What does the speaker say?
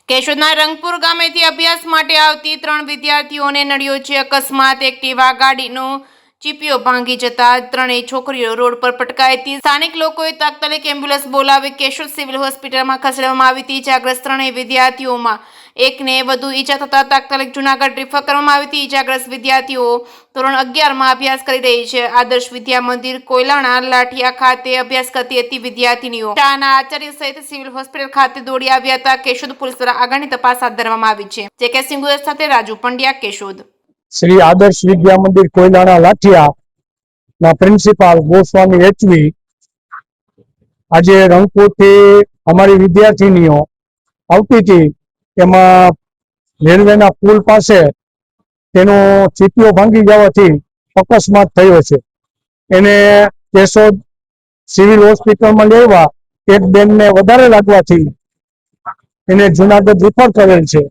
કેશોદના રંગપુર ગામેથી અભ્યાસ માટે આવતી 3 વિદ્યાર્થીઓને નડ્યો છે અકસ્માત। એક્ટિવા ગાડીનો ચીપિયો ભાંગી જતા ત્રણેય છોકરીઓ રોડ પર પટકાઈ હતી। સ્થાનિક લોકોએ તાત્કાલિક એમ્બ્યુલન્સ બોલાવી કેશોદ સિવિલ હોસ્પિટલમાં ખસેડવામાં આવી હતી। ઇજાગ્રસ્ત ત્રણેય વિદ્યાર્થીઓમાં એકને વધુ ઈજા થતા તાત્કાલિક જૂનાગઢ રિફર કરવામાં આવી હતી। ઇજાગ્રસ્ત વિદ્યાર્થીઓ ધોરણ 11માં અભ્યાસ કરી રહી છે। આદર્શ વિદ્યા મંદિર કોયલાણા લાઠિયા ખાતે અભ્યાસ કરતી હતી। વિદ્યાર્થીનીઓ શાળાના આચાર્ય સહિત સિવિલ હોસ્પિટલ ખાતે દોડી આવ્યા હતા। કેશોદ પોલીસ દ્વારા આગળની તપાસ હાથ ધરવામાં આવી છે। જેકે સિંગુદર સાથે રાજુ પંડ્યા, કેશોદ। श्री आदर्श विद्या मंदिर कोयलाना लाठिया ना प्रिंसिपाल गोस्वामी एचवी आज रंगपुर थी अमारी विद्यार्थिनीओ आवती थी एमां रेलवेना पुल पासे तेनो चीपियो भांगी जवाथी अकस्मात थयो छे। एने केशोद सिविल होस्पिટલમાં લેવા એક બેનને વધારે લાગવાથી એને જૂનાગઢ રિફર કરેલ છે।